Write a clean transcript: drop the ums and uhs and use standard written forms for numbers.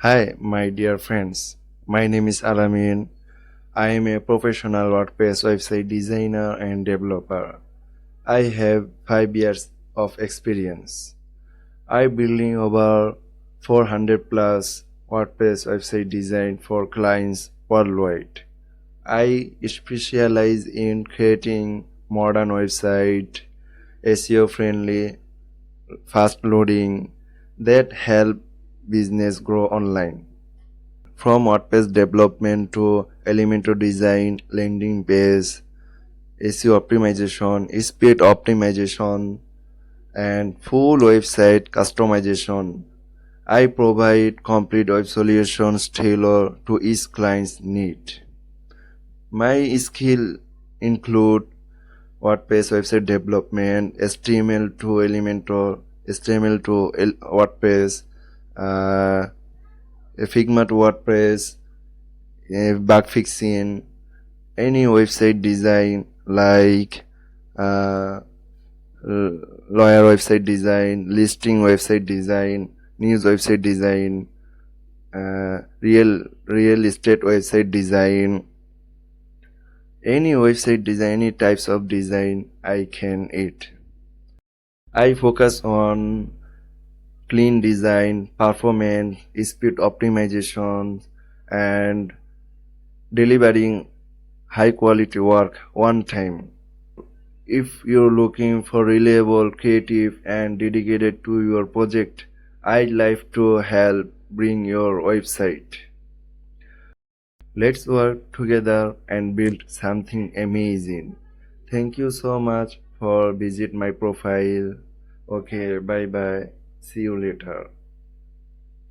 Hi, my dear friends. My name is Alamin. I am a professional WordPress website designer and developer. I have 5 years of experience. I building over 400 plus WordPress website design for clients worldwide. I specialize in creating modern website, SEO friendly, fast loading that help business grow online. From WordPress development to Elementor design, landing page, SEO optimization, speed optimization, and full website customization, I provide complete web solutions tailored to each client's need. My skill include WordPress website development, HTML to Elementor, HTML to WordPress, Figma to WordPress, bug fixing, any website design like lawyer website design, listing website design, news website design, real estate website design, any website design, any types of design I can it. I focus on clean design, performance, speed optimization, and delivering high quality work one time. If you're looking for reliable, creative, and dedicated to your project, I'd like to help bring your website. Let's work together and build something amazing. Thank you so much for visit my profile. Okay, bye bye. See you later.